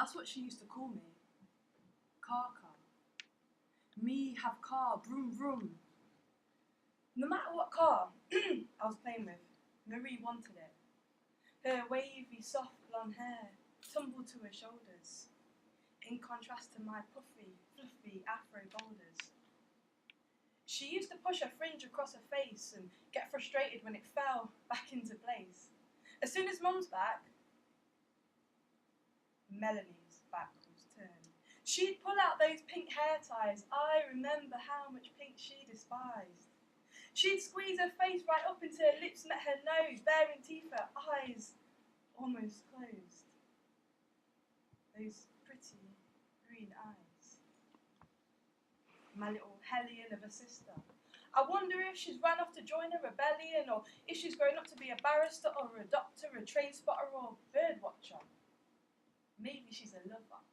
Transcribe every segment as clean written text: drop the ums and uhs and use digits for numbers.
That's what she used to call me. Car. Me have car, vroom vroom. No matter what car I was playing with, Marie wanted it. Her wavy, soft blonde hair tumbled to her shoulders, in contrast to my puffy, fluffy afro boulders. She used to push her fringe across her face and get frustrated when it fell back into place. As soon as Mum's back, Melanie's back was turned. She'd pull out those pink hair ties. I remember how much pink she despised. She'd squeeze her face right up until her lips met her nose, baring teeth, her eyes almost closed. Those pretty green eyes. My little hellion of a sister. I wonder if she's ran off to join a rebellion, or if she's grown up to be a barrister or a doctor, a train spotter or a bird watcher. Maybe she's a lover.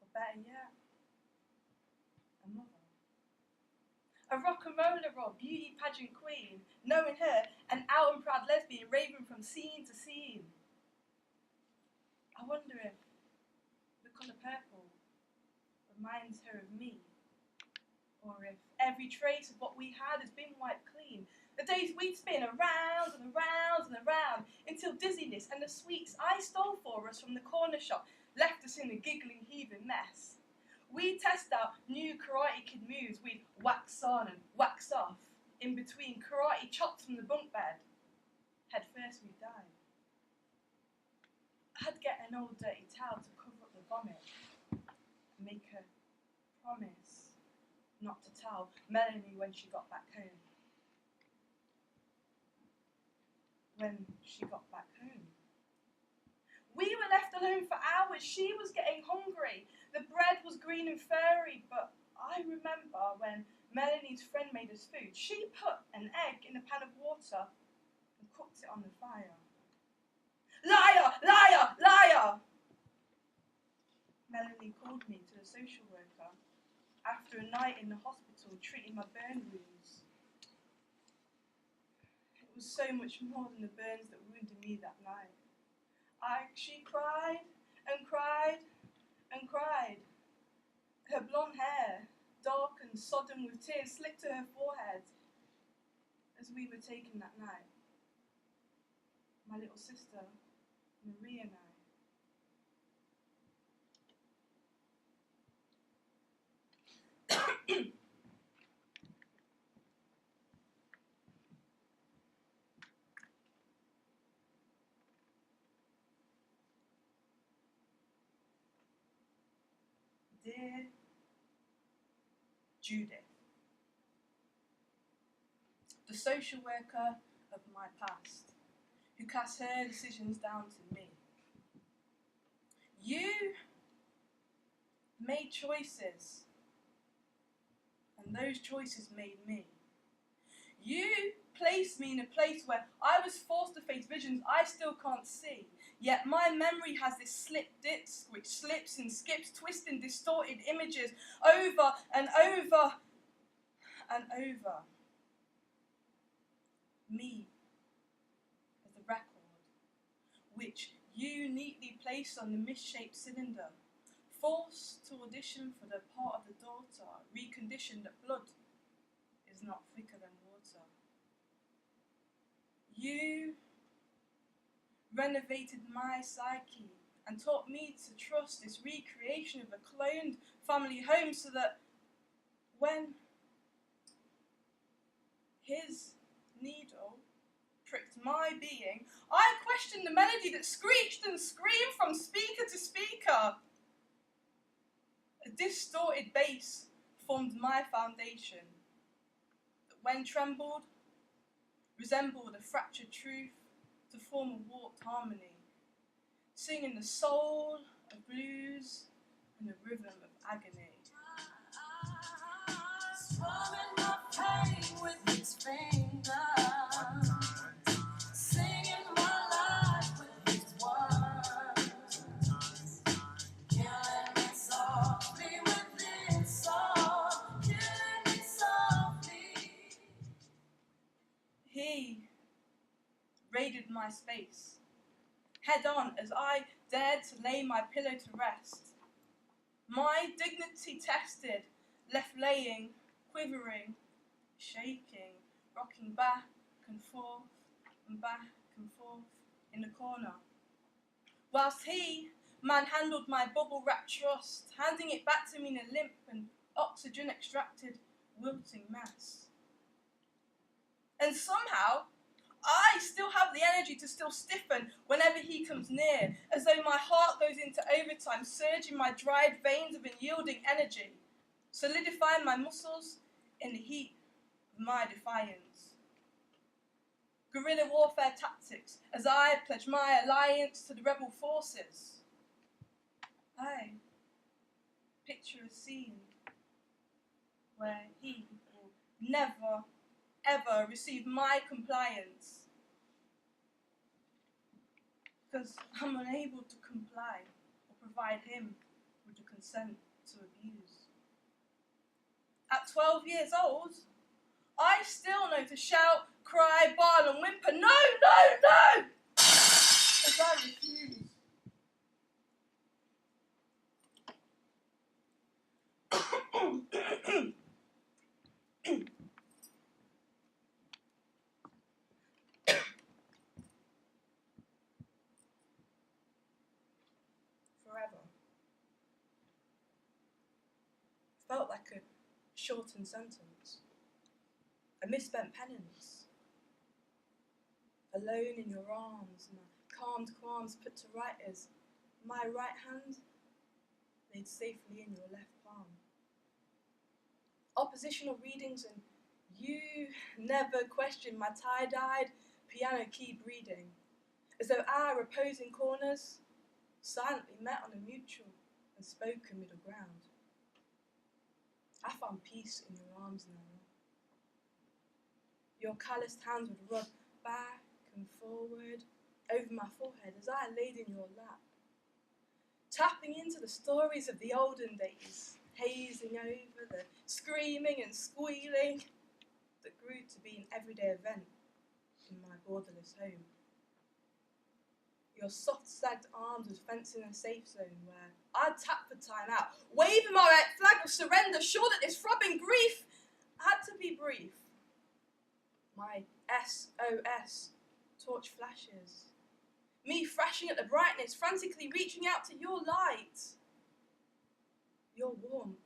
Or better yet, a mother. A rock and roller or beauty pageant queen, knowing her, an out and proud lesbian raving from scene to scene. I wonder if the colour purple reminds her of me, or if every trace of what we had has been wiped clean. The days we'd spin around and around and around until dizziness and the sweets I stole for us from the corner shop left us in a giggling, heaving mess. We'd test out new Karate Kid moves, we'd wax on and wax off, in between karate chops from the bunk bed. Head first we'd dive. I'd get an old dirty towel to cover up the vomit, and make her promise not to tell Melanie when she got back home. When she got back home. We were left alone for hours. She was getting hungry. The bread was green and furry, but I remember when Melanie's friend made us food. She put an egg in a pan of water and cooked it on the fire. Liar! Liar! Liar! Melanie called me to the social worker after a night in the hospital treating my burn wounds. It was so much more than the burns that wounded me that night. She cried and cried and cried. Her blonde hair, dark and sodden with tears, slipped to her forehead as we were taken that night. My little sister, Marie, and I. Dear Judith, the social worker of my past, who casts her decisions down to me. You made choices, and those choices made me. You placed me in a place where I was forced to face visions I still can't see. Yet my memory has this slip disc which slips and skips, twisting distorted images over and over and over. Me as the record, which you neatly placed on the misshaped cylinder, forced to audition for the part of the daughter, reconditioned that blood is not thicker than water. You renovated my psyche and taught me to trust this recreation of a cloned family home, so that when his needle pricked my being, I questioned the melody that screeched and screamed from speaker to speaker. A distorted bass formed my foundation that, when trembled, resembled a fractured truth to form a warped harmony, singing the soul of blues and the rhythm of agony. Swallowing my pain with its fingers, singing my life with its words, killing me softly with its song, killing me softly. He raided my space, head on as I dared to lay my pillow to rest. My dignity tested, left laying, quivering, shaking, rocking back and forth in the corner. Whilst he manhandled my bubble-wrapped trust, handing it back to me in a limp and oxygen-extracted, wilting mess. And somehow, I still have the energy to still stiffen whenever he comes near, as though my heart goes into overtime, surging my dried veins of unyielding energy, solidifying my muscles in the heat of my defiance. Guerrilla warfare tactics, as I pledge my alliance to the rebel forces. I picture a scene where he will never, ever receive my compliance, because I'm unable to comply or provide him with the consent to abuse. At 12 years old, I still know to shout, cry, bawl and whimper, no, no, no! As I refuse. Forever. Felt like a shortened sentence. A misspent penance. Alone in your arms, my calmed qualms put to right as my right hand laid safely in your left palm. Oppositional readings and you never questioned my tie-dyed piano key breeding, as though our opposing corners silently met on a mutual and spoken middle ground. I found peace in your arms now. Your calloused hands would rub back and forward over my forehead as I laid in your lap, tapping into the stories of the olden days, hazing over the screaming and squealing that grew to be an everyday event in my borderless home. Your soft sagged arms would fence in a safe zone where I'd tap for time out, waving my red flag of surrender, sure that this throbbing grief had to be brief. My SOS torch flashes, me thrashing at the brightness, frantically reaching out to your light, your warmth,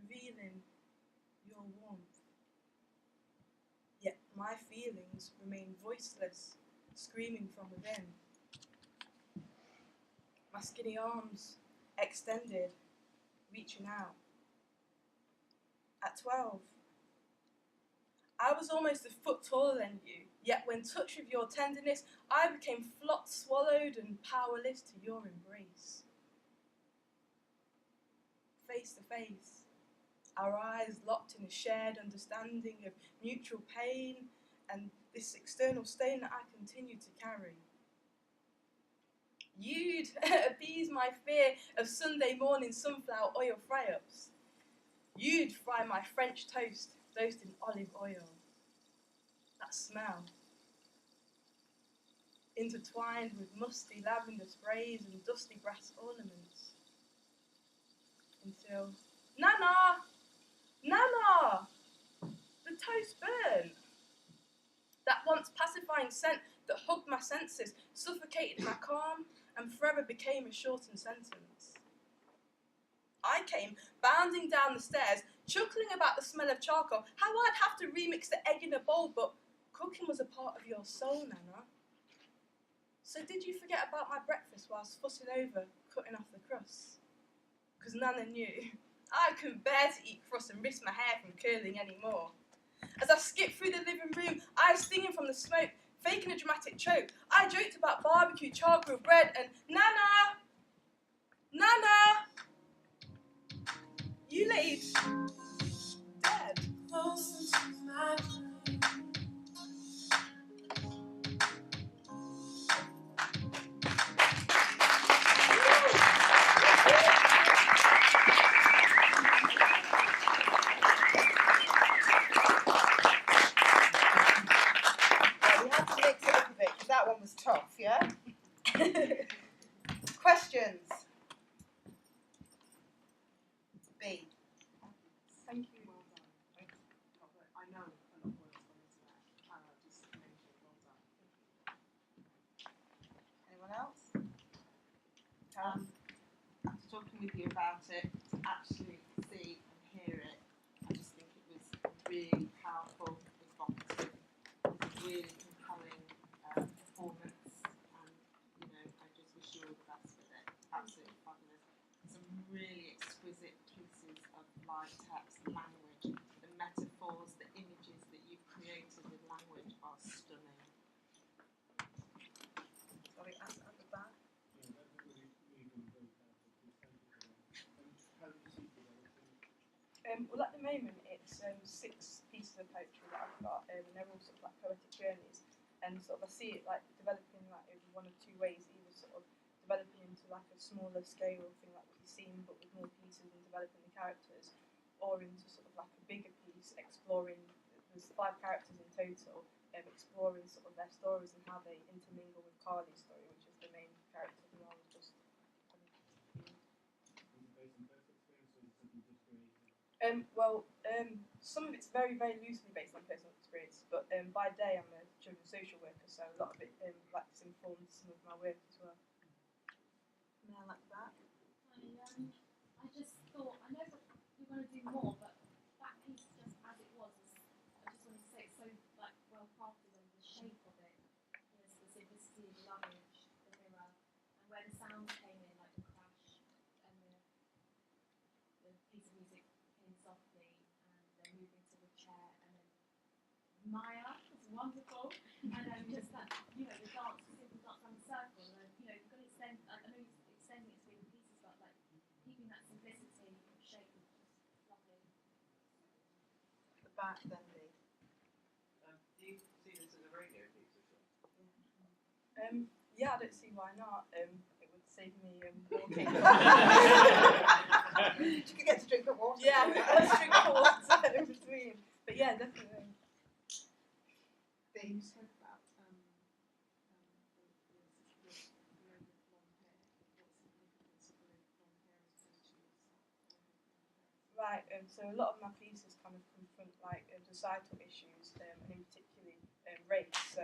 revealing your warmth. Yet my feelings remain voiceless, screaming from within. My skinny arms extended, reaching out. At 12, I was almost a foot taller than you, yet when touched with your tenderness, I became flopped, swallowed, and powerless to your embrace. Face to face, our eyes locked in a shared understanding of mutual pain and this external stain that I continue to carry. You'd appease my fear of Sunday morning sunflower oil fry-ups. You'd fry my French toast dosed in olive oil. That smell, intertwined with musty lavender sprays and dusty brass ornaments. Until, Nana! Nana! The toast burnt. That once pacifying scent that hugged my senses, suffocated my calm, and forever became a shortened sentence. I came bounding down the stairs, chuckling about the smell of charcoal, how I'd have to remix the egg in a bowl, but cooking was a part of your soul, Nana. So did you forget about my breakfast whilst fussing over cutting off the crusts? Because Nana knew I couldn't bear to eat crust and risk my hair from curling anymore. As I skipped through the living room, eyes stinging from the smoke, faking a dramatic choke, I joked about barbecue, charcoal bread, and Nana! Nana! You laid dead. Closer to my we had to mix it up a bit because that one was tough, yeah? Questions? B. Thank you. Well done. I know a lot of work's gone into that. Just to make sure, well done. Anyone else? After talking with you about it, to actually see and hear it, I just think it was really powerful, evocative, really compelling performance, and I just wish you all the best with it. Absolutely fabulous. Some really exquisite pieces of live text, language, the metaphors, the images that you've created with language are stunning. Sorry, at the back. Well, at the moment it's 6 pieces of poetry that I've got, and they're all sort of like poetic journeys. And sort of I see it like developing like in one of two ways, either sort of developing into like a smaller scale thing like what you've seen, but with more pieces and developing the characters, or into sort of like a bigger piece, exploring. There's 5 characters in total, exploring sort of their stories and how they intermingle with Carly's story, which is the main character who I was just. Some of it's very, very loosely based on personal experience, but by day I'm a children's social worker, so a lot of it informs some of my work as well. Mel at the back. I just thought, I know that you're going to do more, but that piece just as it was, I just wanted to say it's so like well crafted, and the shape of it, the simplicity of the language, the mirror, and where the sounds came in, like the crash and the piece of music came softly, and then moving to the chair, and then Maya was wonderful, and then just that, the dance, the simple dance around the circle, and then, you've got to extend, I know you're extending it to bigger pieces, but like keeping that simplicity of shape is just lovely. At the back then, Lee. Do you see this as a radio piece at all? Yeah, I don't see why not. It would save me walking. You could get to drink of water. Yeah, let's drink water in between. But yeah, definitely. You spoke about the lady with blonde hair. What significance of the lady with blonde hair as opposed to yourself? Right, so a lot of my pieces kind of confront like societal issues, and in particularly race. So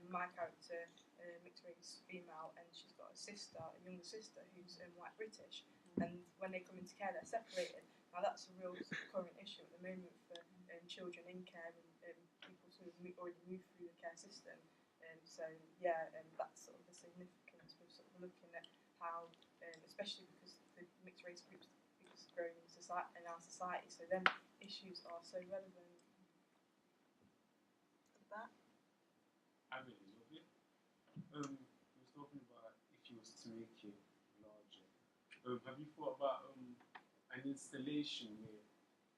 my character, mixed race female, and she's got a sister, a younger sister who's white British. And when they come into care, they're separated. Now that's a real sort of current issue at the moment for children in care and people who have already moved through the care system. So yeah, that's sort of the significance of sort of looking at how, especially because the mixed race groups is growing in our society, so them issues are so relevant. That? I really love it. We was talking about if you was to make it larger. Have you thought about an installation where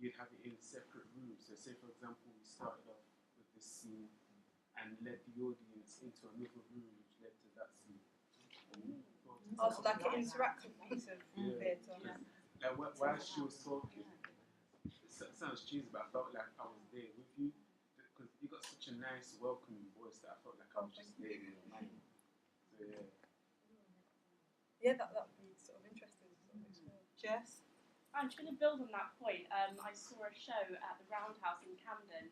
you'd have it in separate rooms? So say for example we started off with this scene and led the audience into another room which led to that scene. Also like an interactive piece of theatre. Like while she was talking, it sounds cheesy, but I felt like I was there with you because you got such a nice, welcoming voice that I felt like I was just there in your mind. So yeah. Yeah, that would be sort of interesting to sort of explore. Jess? I'm just going to build on that point. I saw a show at the Roundhouse in Camden,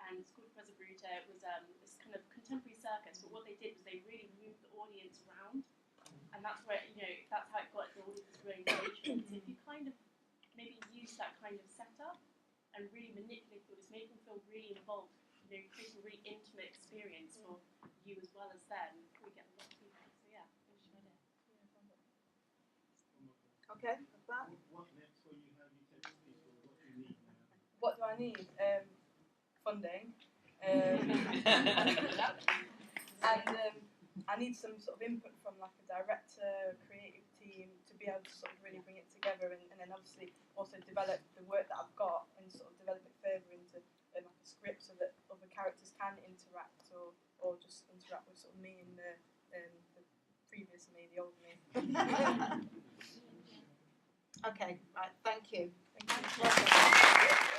and it's called Presa Bruta. It was this kind of contemporary circus, but what they did was they really moved the audience around, and that's where, that's how it got the audience really engagement. If you kind of maybe use that kind of setup and really manipulate the audience, make them feel really involved, create a really intimate experience for you as well as them, we get a lot of people. So yeah, interesting idea. Okay, that. What next for you? How do you take this piece forward? What do you need now? What do I need? Funding. And I need some sort of input from like a director, creative team to be able to sort of really bring it together, and then obviously also develop the work that I've got and sort of develop it further into like a script so that other characters can interact or just interact with sort of me and the previous me, the old me. Okay, right, thank you. Thank you.